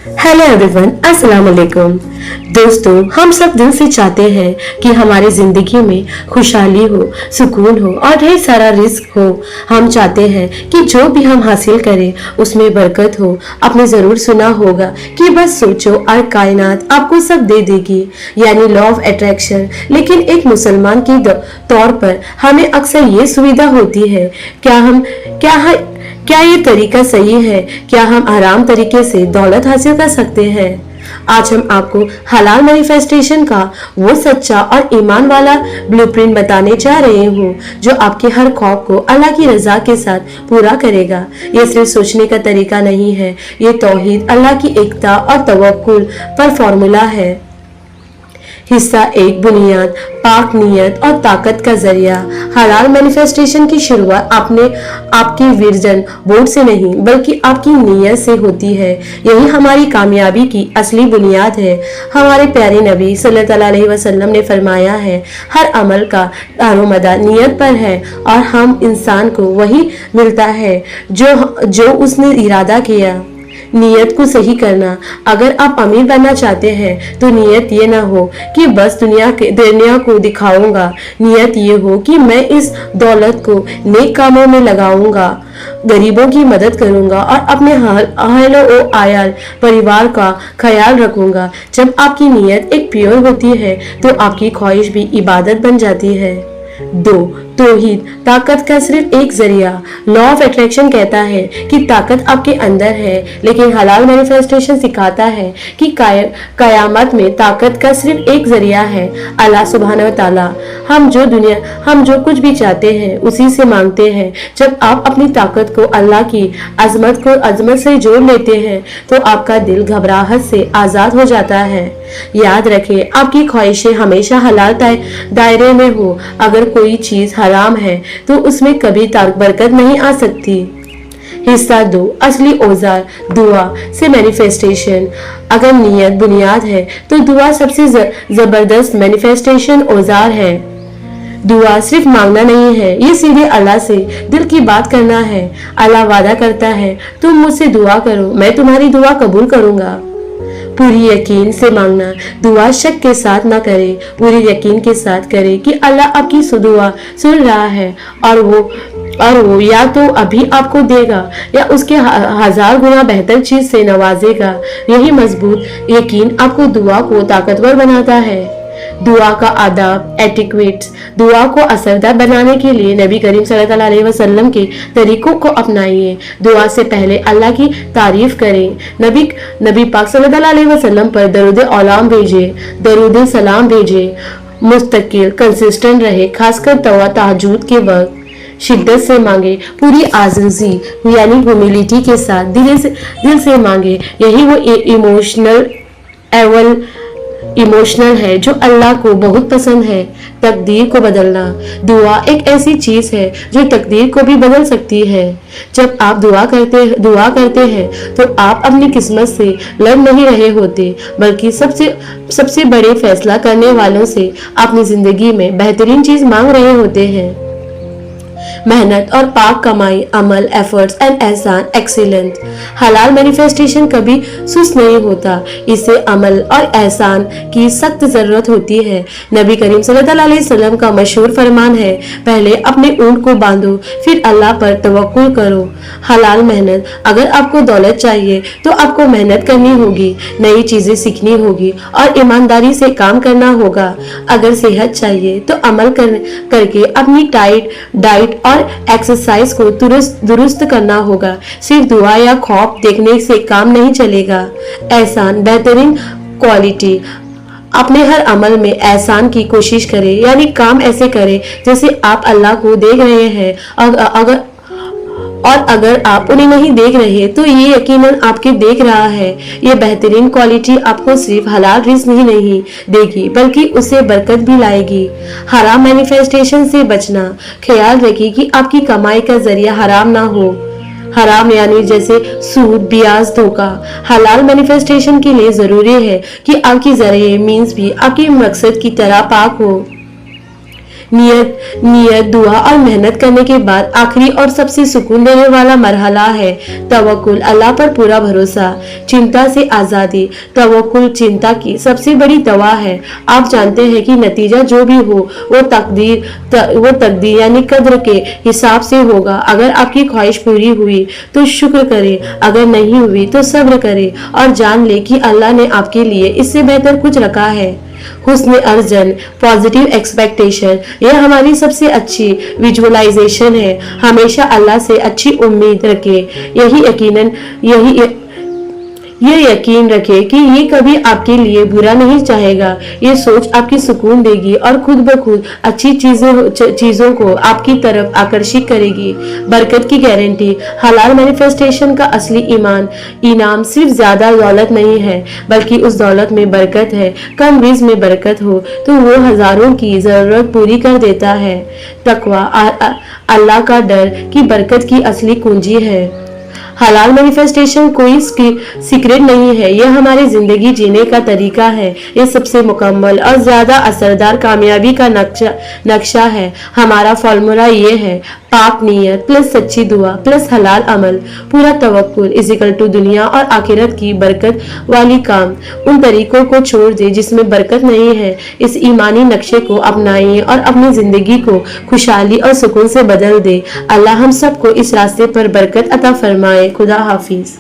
Hello everyone, अस्सलाम वालेकुम। दोस्तों, हम सब दिल से चाहते हैं कि हमारी जिंदगी में खुशहाली हो, सुकून हो और ढेर सारा रिस्क हो। हम चाहते हैं कि जो भी हम हासिल करें उसमें बरकत हो। आपने जरूर सुना होगा कि बस सोचो और कायनात आपको सब दे देगी, यानी लॉ ऑफ अट्रैक्शन। लेकिन एक मुसलमान के तौर पर हमें अक्सर ये सुविधा होती है, क्या ये तरीका सही है? क्या हम आराम तरीके से दौलत हासिल कर सकते हैं? आज हम आपको हलाल मैनिफेस्टेशन का वो सच्चा और ईमान वाला ब्लूप्रिंट बताने जा रहे हूँ जो आपके हर ख्वाब को अल्लाह की रजा के साथ पूरा करेगा। ये सिर्फ सोचने का तरीका नहीं है, ये तौहीद, अल्लाह की एकता और तवक्कुल पर फॉर्मूला है। हिस्सा 1, बुनियाद, पाक नियत और ताकत का जरिया। हलाल मैनिफेस्टेशन की शुरुआत आपके विजन बोर्ड से नहीं बल्कि आपकी नियत से होती है। यही हमारी कामयाबी की असली बुनियाद है। हमारे प्यारे नबी सल्लल्लाहु अलैहि वसल्लम ने फरमाया है, हर अमल का दारोमदार नियत पर है और हम इंसान को वही मिलता है जो उसने इरादा किया। नियत को सही करना। अगर आप अमीर बनना चाहते हैं तो नियत ये ना हो कि बस दुनिया को दिखाऊंगा। नियत ये हो कि मैं इस दौलत को नेक कामों में लगाऊंगा, गरीबों की मदद करूंगा और अपने अहल व आयाल परिवार का ख्याल रखूंगा। जब आपकी नियत एक प्योर होती है तो आपकी ख्वाहिश भी इबादत बन जाती है। 2, तौहीद, ताकत का सिर्फ एक जरिया। लॉ ऑफ अट्रैक्शन कहता है कि ताकत आपके अंदर है, लेकिन हलाल मैनिफेस्टेशन सिखाता है कि कयामत में ताकत का सिर्फ एक जरिया है, अल्लाह सुब्हानहू व तआला। हम जो कुछ भी चाहते हैं उसी से मांगते हैं। जब आप अपनी ताकत को अल्लाह की अजमत से जोड़ लेते हैं तो आपका दिल घबराहट से आजाद हो जाता है। याद रखें, आपकी ख्वाहिशें हमेशा हलाल दायरे में हो। अगर कोई चीज हराम है तो उसमें कभी बरकत नहीं आ सकती। हिस्सा 2, असली औजार, दुआ से मैनिफेस्टेशन। अगर नियत बुनियाद है तो दुआ सबसे जबरदस्त मैनिफेस्टेशन औजार है। दुआ सिर्फ मांगना नहीं है, ये सीधे अल्लाह से दिल की बात करना है। अल्लाह वादा करता है, तुम मुझसे दुआ करो, मैं तुम्हारी दुआ कबूल करूंगा। पूरी यकीन से मांगना। दुआ शक के साथ ना करे, पूरी यकीन के साथ करे कि अल्लाह आपकी दुआ सुन रहा है और वो या तो अभी आपको देगा या उसके 1000 गुना बेहतर चीज से नवाजेगा। यही मजबूत यकीन आपको दुआ को ताकतवर बनाता है। दुआ का आदाब, एटिक्वेट्स। दुआ को असरदार बनाने के लिए नबी करीम सल्लल्लाहु अलैहि वसल्लम के तरीकों को अपनाइए। दुआ से पहले अल्लाह की तारीफ करें। नबी पाक सल्लल्लाहु अलैहि वसल्लम पर दरूद सलाम भेजे। मुस्तकिल कंसिस्टेंट रहे, खासकर तहज्जुद के वक्त। शिद्दत से मांगे, पूरी आजिज़ी यानी ह्यूमिलिटी के साथ दिल से मांगे। यही वो इमोशनल है जो अल्लाह को बहुत पसंद है। तकदीर को बदलना। दुआ एक ऐसी चीज है जो तकदीर को भी बदल सकती है। जब आप दुआ करते हैं तो आप अपनी किस्मत से लड़ नहीं रहे होते, बल्कि सबसे बड़े फैसला करने वालों से अपनी जिंदगी में बेहतरीन चीज मांग रहे होते हैं। मेहनत और पाक कमाई, अमल, एफर्ट्स एंड एहसान, एक्सीलेंट। हलाल मैनिफेस्टेशन कभी सुस्त नहीं होता, इसे अमल और एहसान की सख्त जरूरत होती है। नबी करीम सल्लल्लाहु अलैहि वसल्लम का मशहूर फरमान है, पहले अपने ऊंट को बांधो फिर अल्लाह पर तवक्कुल करो। हलाल मेहनत। अगर आपको दौलत चाहिए तो आपको मेहनत करनी होगी, नई चीजें सीखनी होगी और ईमानदारी से काम करना होगा। अगर सेहत चाहिए तो अमल करके अपनी डाइट और एक्सरसाइज को दुरुस्त करना होगा। सिर्फ दुआ या ख्वाब देखने से काम नहीं चलेगा। एहसान, बेहतरीन क्वालिटी। अपने हर अमल में एहसान की कोशिश करें, यानी काम ऐसे करें जैसे आप अल्लाह को देख रहे हैं। अगर आप उन्हें नहीं देख रहे तो ये यकीनन आपके देख रहा है। ये बेहतरीन क्वालिटी आपको सिर्फ हलाल रिज़्क ही नहीं देगी बल्कि उसे बरकत भी लाएगी। हराम मैनिफेस्टेशन से बचना। ख्याल रखिए कि आपकी कमाई का जरिया हराम ना हो। हराम यानी जैसे सूद, ब्याज, धोखा। हलाल मैनिफेस्टेशन के लिए जरूरी है कि आपकी जरिए मीन्स भी आपके मकसद की तरह पाक हो। नियत, दुआ और मेहनत करने के बाद आखिरी और सबसे सुकून देने वाला मरहला है तवक्कुल, अल्लाह पर पूरा भरोसा। चिंता से आजादी। तवक्कुल चिंता की सबसे बड़ी दवा है। आप जानते हैं कि नतीजा जो भी हो वो तकदीर यानी कद्र के हिसाब से होगा। अगर आपकी ख्वाहिश पूरी हुई तो शुक्र करें, अगर नहीं हुई तो सब्र करें और जान ले कि अल्लाह ने आपके लिए इससे बेहतर कुछ रखा है। हुस्न अर्जन, पॉजिटिव एक्सपेक्टेशन, यह हमारी सबसे अच्छी विजुअलाइजेशन है। हमेशा अल्लाह से अच्छी उम्मीद रखें। ये यकीन रखें कि ये कभी आपके लिए बुरा नहीं चाहेगा। ये सोच आपकी सुकून देगी और खुद ब खुद अच्छी चीजों को आपकी तरफ आकर्षित करेगी। बरकत की गारंटी। हलाल मैनिफेस्टेशन का असली इनाम सिर्फ ज्यादा दौलत नहीं है, बल्कि उस दौलत में बरकत है। कम रिज़्क में बरकत हो तो वो हजारों की जरूरत पूरी कर देता है। तकवा, अल्लाह का डर की बरकत की असली कुंजी है। हलाल मैनिफेस्टेशन कोई सीक्रेट नहीं है, यह हमारी जिंदगी जीने का तरीका है। यह सबसे मुकम्मल और ज्यादा असरदार कामयाबी का नक्शा है। हमारा फॉर्मूला ये है: पाक नीयत प्लस सच्ची दुआ प्लस हलाल अमल, पूरा तवक्कुल इक्वल टू दुनिया और आखिरत की बरकत वाली काम। उन तरीकों को छोड़ दे जिसमें बरकत नहीं है। इस ईमानी नक्शे को अपनाइए और अपनी जिंदगी को खुशहाली और सुकून से बदल दे। अल्लाह हम सबको इस रास्ते पर बरकत अता फरमाए। खुदा हाफिज।